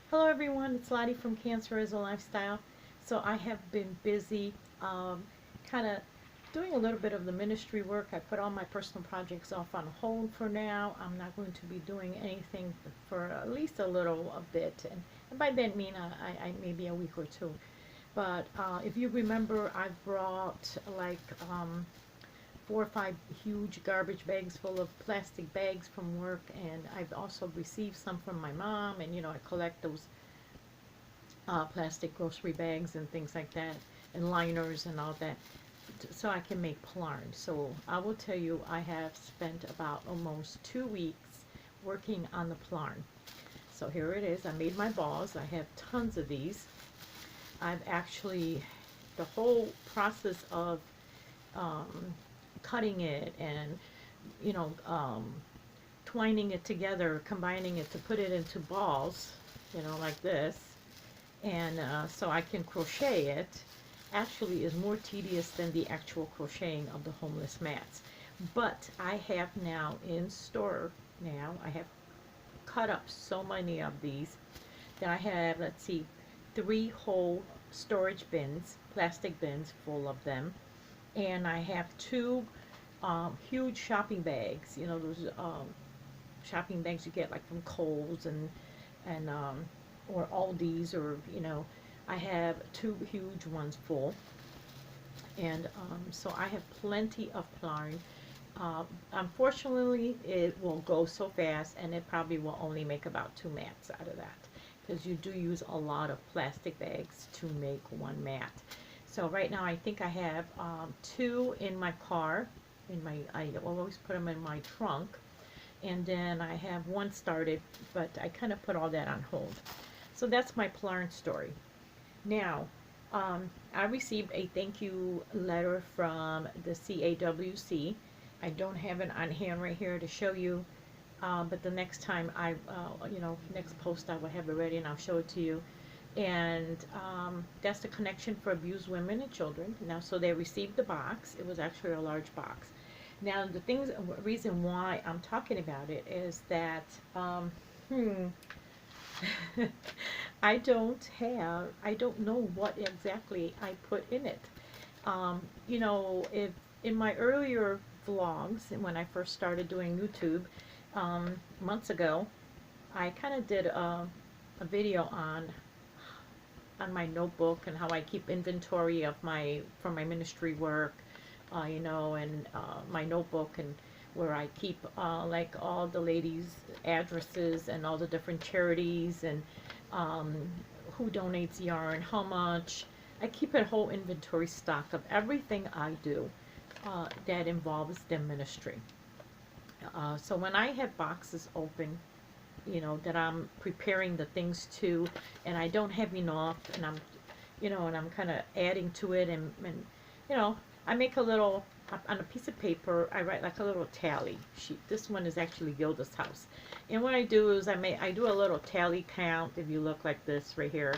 Hello everyone, it's Lottie from Cancer as a Lifestyle. So I have been busy kind of doing a little bit of the ministry work. I put all my personal projects off on hold for now. I'm not going to be doing anything for at least a bit. And by that I mean maybe a week or two. But if you remember, I brought like 4 or 5 huge garbage bags full of plastic bags from work, and I've also received some from my mom, and I collect those plastic grocery bags and things like that, and liners and all that, so I can make plarn. So I will tell you, I have spent about almost 2 weeks working on the plarn. So here it is. I made my balls. I have tons of these. I've actually, the whole process of um, cutting it and you know um, twining it together, combining it to put it into balls, like this, and so I can crochet it, actually is more tedious than the actual crocheting of the homeless mats. But I have now in store, I have cut up so many of these that I have, let's see, 3 whole storage bins, plastic bins full of them, and I have 2 huge shopping bags. Those shopping bags you get like from Kohl's and or Aldi's, or I have 2 huge ones full, and so I have plenty of plying. Unfortunately, it will go so fast, and it probably will only make about 2 mats out of that, because you do use a lot of plastic bags to make one mat. So right now I think I have 2 in my car. I always put them in my trunk, and then I have 1 started, but I kind of put all that on hold. So that's my plarn story. Now, I received a thank you letter from the CAWC. I don't have it on hand right here to show you, but the next time next post, I will have it ready and I'll show it to you. And that's the Connection for Abused Women and Children. Now, so they received the box. It was actually a large box. Now, reason why I'm talking about it is that I don't know what exactly I put in it. If in my earlier vlogs, when I first started doing YouTube months ago, I kind of did a video on my notebook and how I keep inventory of from my ministry work, and my notebook, and where I keep like all the ladies' addresses and all the different charities, and um, who donates yarn, how much. I keep a whole inventory stock of everything I do that involves the ministry. So when I have boxes open, that I'm preparing the things to, and I don't have enough, and I'm kind of adding to it, and I make a little, on a piece of paper, I write like a little tally sheet. This one is actually Gilda's house. And what I do is I do a little tally count. If you look like this right here,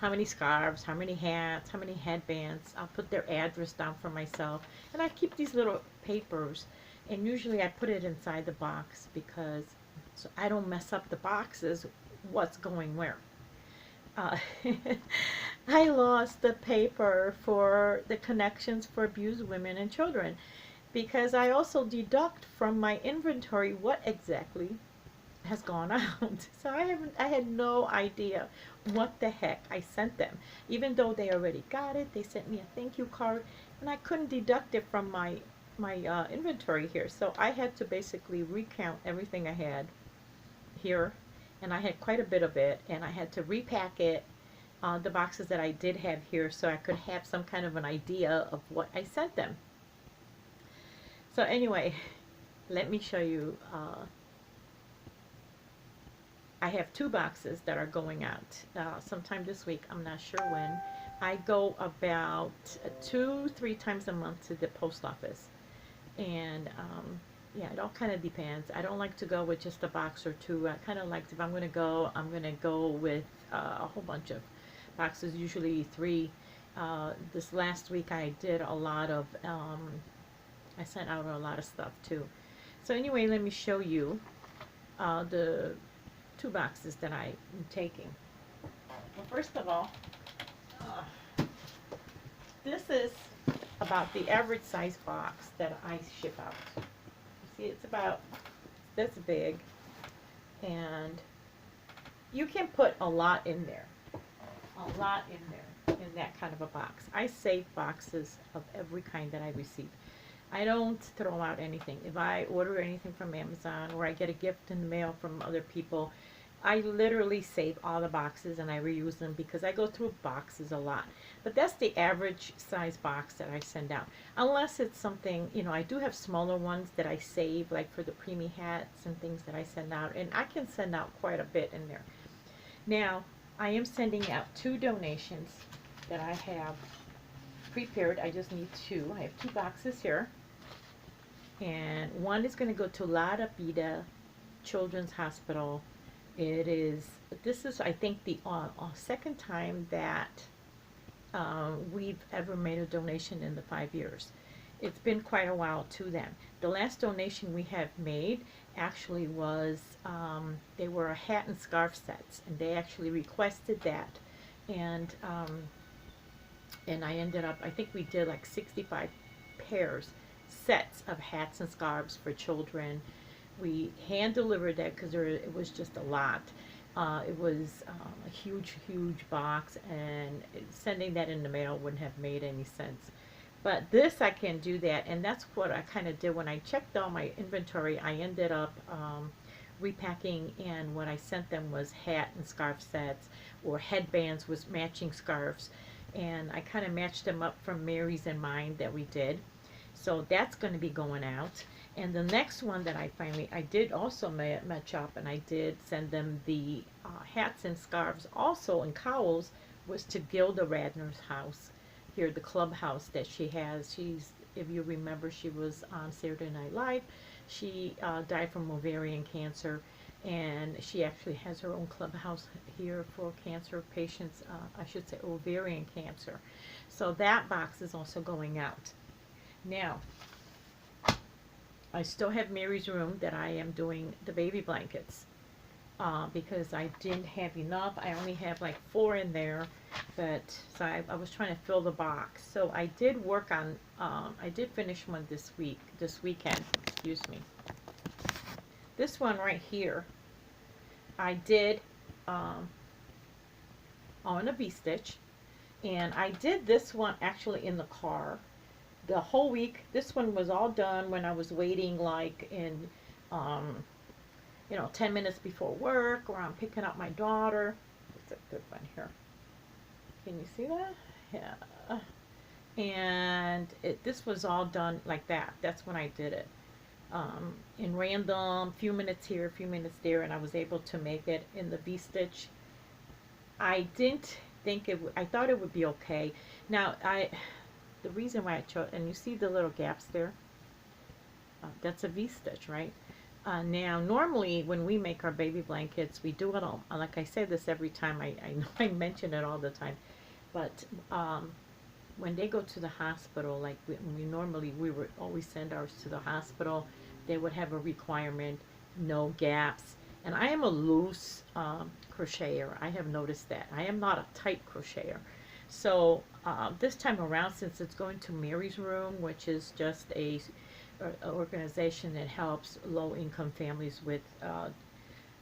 how many scarves, how many hats, how many headbands. I'll put their address down for myself. And I keep these little papers, and usually I put it inside the box, because so I don't mess up the boxes, what's going where. Uh, I lost the paper for the Connections for Abused Women and Children, because I also deduct from my inventory what exactly has gone out. So I had no idea what the heck I sent them. Even though they already got it, they sent me a thank you card, and I couldn't deduct it from my inventory here. So I had to basically recount everything I had here, and I had quite a bit of it, and I had to repack it, the boxes that I did have here, so I could have some kind of an idea of what I sent them. So anyway, let me show you. I have 2 boxes that are going out sometime this week. I'm not sure when. I go about 2-3 times a month to the post office, and yeah, it all kind of depends. I don't like to go with just a box or 2. I kind of like, if I'm going to go, I'm going to go with a whole bunch of boxes, usually 3. This last week I did a lot of, I sent out a lot of stuff too. So anyway, let me show you the 2 boxes that I'm taking. Well, first of all, this is about the average size box that I ship out. You see, it's about this big, and you can put a lot in there. A lot in there in that kind of a box. I save boxes of every kind that I receive. I don't throw out anything. If I order anything from Amazon or I get a gift in the mail from other people, I literally save all the boxes and I reuse them because I go through boxes a lot. But that's the average size box that I send out. Unless it's something, you know, I do have smaller ones that I save, like for the preemie hats and things that I send out. And I can send out quite a bit in there. Now, I am sending out 2 donations that I have prepared. I just need 2. I have 2 boxes here. And one is going to go to Lottie Krol Children's Hospital. This is, I think, the second time that we've ever made a donation in the 5 years. It's been quite a while to them. The last donation we have made actually was, they were a hat and scarf sets, and they actually requested that. And I ended up, I think we did like 65 sets of hats and scarves for children. We hand delivered that because it was just a lot. It was a huge box, and sending that in the mail wouldn't have made any sense. But this, I can do that, and that's what I kind of did when I checked all my inventory. I ended up repacking, and what I sent them was hat and scarf sets, or headbands with matching scarves, and I kind of matched them up from Mary's and mine that we did. So that's going to be going out. And the next one that I did also match up, and I did send them the hats and scarves also, and cowls, was to Gilda Radner's house here, the clubhouse that she has. If you remember, she was on Saturday Night Live. She died from ovarian cancer, and she actually has her own clubhouse here for cancer patients, I should say ovarian cancer. So that box is also going out. Now, I still have Mary's room that I am doing the baby blankets because I didn't have enough. I only have like 4 in there, but so I was trying to fill the box. So I did work on, I did finish one this weekend, excuse me. This one right here, I did on a V-stitch, and I did this one actually in the car. The whole week, this one was all done when I was waiting, like in, 10 minutes before work, or I'm picking up my daughter. It's a good one here. Can you see that? Yeah. And this was all done like that. That's when I did it. In random, few minutes here, few minutes there, and I was able to make it in the V-stitch. I didn't think I thought it would be okay. Now, the reason why I chose, and you see the little gaps there, that's a V-stitch, right? Now, normally when we make our baby blankets, we do it all, like I say this every time, I know I mention it all the time, but when they go to the hospital, like we would always send ours to the hospital, they would have a requirement, no gaps. And I am a loose crocheter. I have noticed that. I am not a tight crocheter. So this time around, since it's going to Mary's Room, which is just a organization that helps low-income families with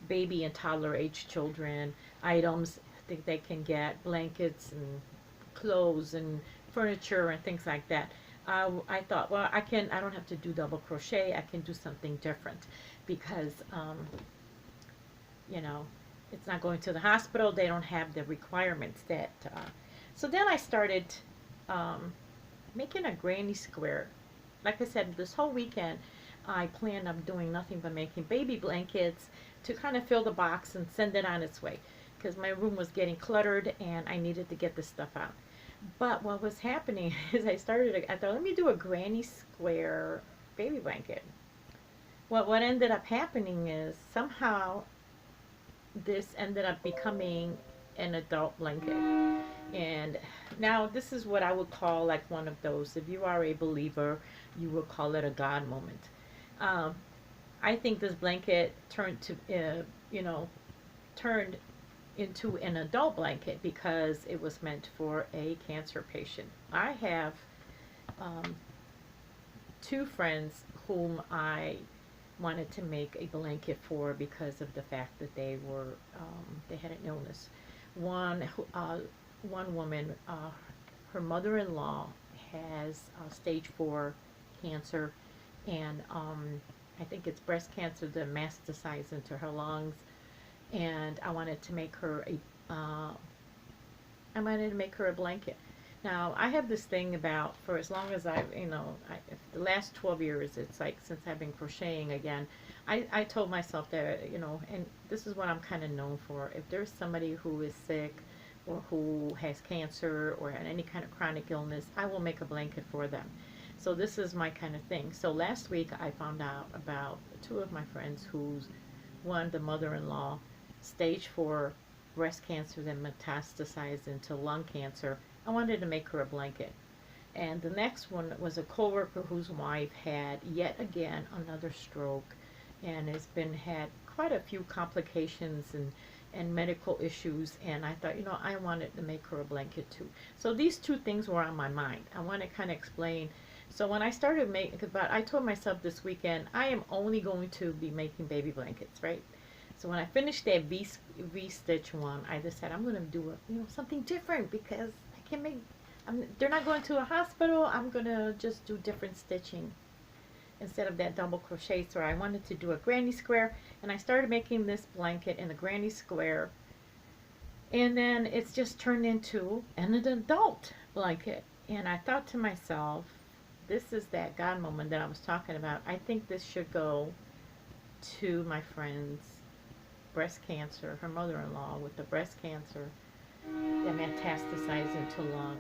baby and toddler-age children, items that they can get, blankets and clothes and furniture and things like that. I thought, well, I don't have to do double crochet. I can do something different because, it's not going to the hospital. They don't have the requirements that. So then I started making a granny square. Like I said, this whole weekend, I planned on doing nothing but making baby blankets to kind of fill the box and send it on its way, because my room was getting cluttered and I needed to get this stuff out. But what was happening is I thought, let me do a granny square baby blanket. What ended up happening is somehow this ended up becoming an adult blanket. And now this is what I would call like one of those, if you are a believer, you will call it a God moment. I think this blanket turned into an adult blanket because it was meant for a cancer patient. I have um, two friends whom I wanted to make a blanket for because of the fact that they had an illness. One one woman, her mother-in-law has stage 4 cancer, and I think it's breast cancer that metastasized into her lungs. And I wanted to make her a blanket. Now, I have this thing about, for as long as I've, the last 12 years, it's like since I've been crocheting again, I told myself that, and this is what I'm kind of known for. If there's somebody who is sick or who has cancer or any kind of chronic illness, I will make a blanket for them. So this is my kind of thing. So last week I found out about two of my friends whose, one, the mother-in-law, stage 4 breast cancer that metastasized into lung cancer. I wanted to make her a blanket. And the next one was a coworker whose wife had yet again another stroke and had quite a few complications and medical issues, and I thought, I wanted to make her a blanket too. So these two things were on my mind. I want to kind of explain. So when I started making, but I told myself this weekend, I am only going to be making baby blankets, right? So when I finished that V-stitch one, I just said I'm going to do something different because I can make. They're not going to a hospital. I'm going to just do different stitching instead of that double crochet. So I wanted to do a granny square, and I started making this blanket in a granny square, and then it's just turned into an adult blanket. And I thought to myself, this is that God moment that I was talking about. I think this should go to my friend's breast cancer, her mother-in-law with the breast cancer that metastasized into lung.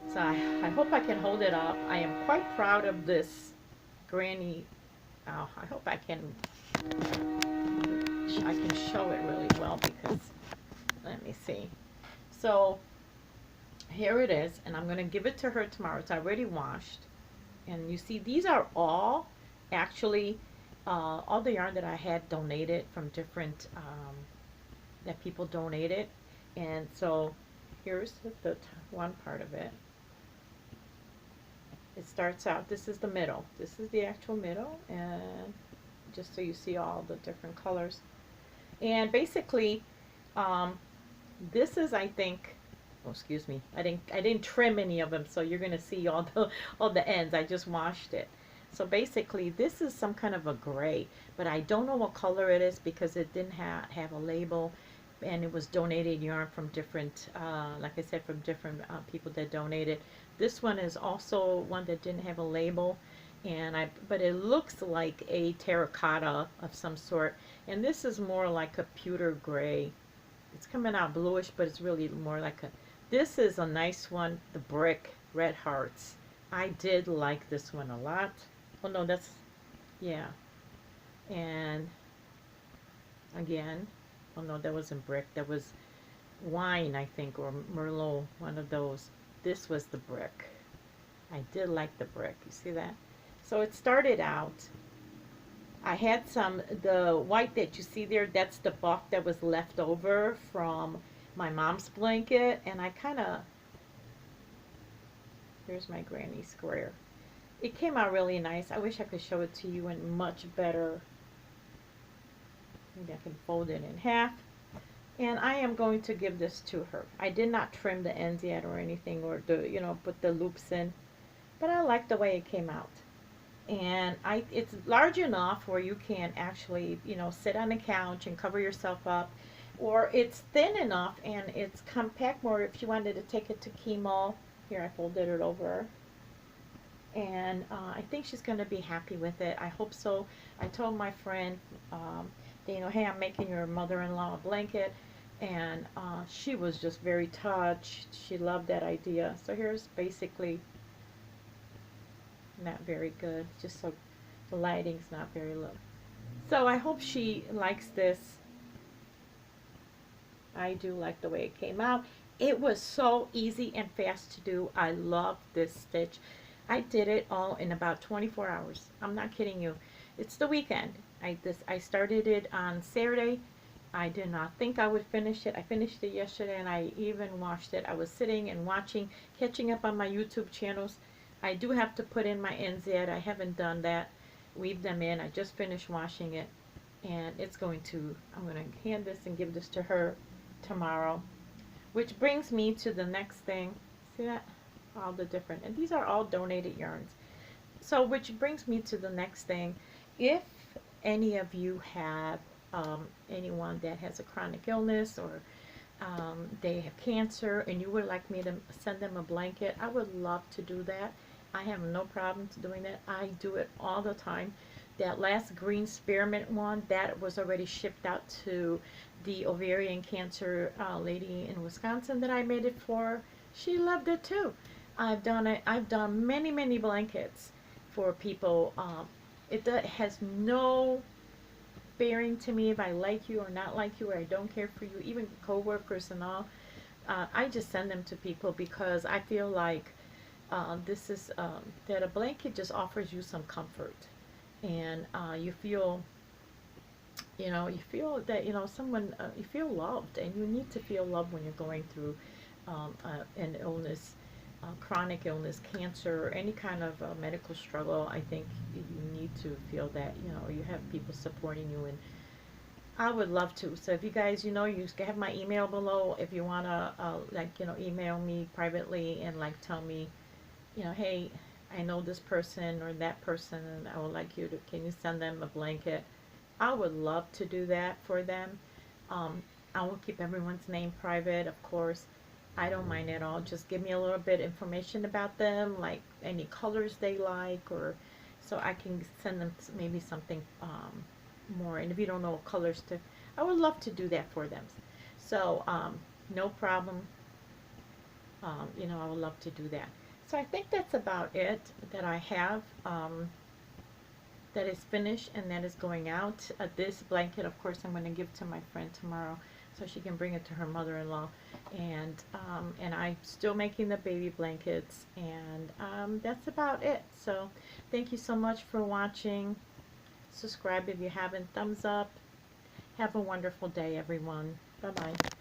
So I hope I can hold it up. I am quite proud of this granny. I hope I can show it really well because, let me see. So here it is, and I'm going to give it to her tomorrow. It's already washed. And you see, these are all actually all the yarn that I had donated from different, that people donated. And so here's the one part of it. It starts out, this is the middle. This is the actual middle, and just so you see all the different colors. And basically, this is, I think, oh, excuse me, I didn't trim any of them, so you're going to see all the ends. I just washed it. So basically, this is some kind of a gray, but I don't know what color it is because it didn't have a label, and it was donated yarn from different, like I said, from different people that donated. This one is also one that didn't have a label, but it looks like a terracotta of some sort, and this is more like a pewter gray. It's coming out bluish, but it's really more like a. This is a nice one, the brick red hearts. I did like this one a lot. Oh no, that's, yeah. And again, oh no, that wasn't brick. That was wine, I think, or Merlot, one of those. This was the brick. I did like the brick. You see that? So it started out, I had the white that you see there, that's the buff that was left over from my mom's blanket, and I kind of, here's my granny square. It came out really nice. I wish I could show it to you in much better. Maybe I can fold it in half. And I am going to give this to her. I did not trim the ends yet or anything, or put the loops in, but I like the way it came out. And it's large enough where you can actually, sit on a couch and cover yourself up, or it's thin enough and it's compact more if you wanted to take it to chemo. Here, I folded it over. And I think she's going to be happy with it. I hope so. I told my friend, hey, I'm making your mother-in-law a blanket. And she was just very touched. She loved that idea. So here's basically, not very good. Just so the lighting's not very low. So I hope she likes this. I do like the way it came out. It was so easy and fast to do. I love this stitch. I did it all in about 24 hours. I'm not kidding you. It's the weekend. I started it on Saturday, I did not think I would finish it. I finished it yesterday and I even washed it. I was sitting and watching, catching up on my YouTube channels. I do have to put in my ends yet. I haven't done that. Weave them in. I just finished washing it. And it's going to, I'm going to hand this and give this to her tomorrow. Which brings me to the next thing. See that? All the different, and these are all donated yarns. So which brings me to the next thing. If any of you have anyone that has a chronic illness, or they have cancer and you would like me to send them a blanket, I would love to do that. I have no problem doing that. I do it all the time. That last green spearmint one, that was already shipped out to the ovarian cancer lady in Wisconsin that I made it for. She loved it too. I've done it. I've done many blankets for people. It has no bearing to me if I like you or not like you, or I don't care for you, even co-workers and all. I just send them to people because I feel like this is that a blanket just offers you some comfort, and you feel, you feel that someone, you feel loved, and you need to feel loved when you're going through an illness, chronic illness, cancer, or any kind of medical struggle. I think you need to feel that you have people supporting you, and I would love to. So if you guys, you have my email below. If you wanna email me privately and tell me, hey, I know this person or that person, and I would like you to, can you send them a blanket? I would love to do that for them. I will keep everyone's name private, of course. I don't mind at all. Just give me a little bit of information about them, like any colors they like, or so I can send them maybe something more. And if you don't know what colors to, I would love to do that for them. So no problem. I would love to do that. So I think that's about it that I have that is finished and that is going out. This blanket, of course, I'm going to give to my friend tomorrow so she can bring it to her mother-in-law. And I'm still making the baby blankets, and that's about it. So thank you so much for watching. Subscribe if you haven't. Thumbs up. Have a wonderful day, everyone. Bye-bye.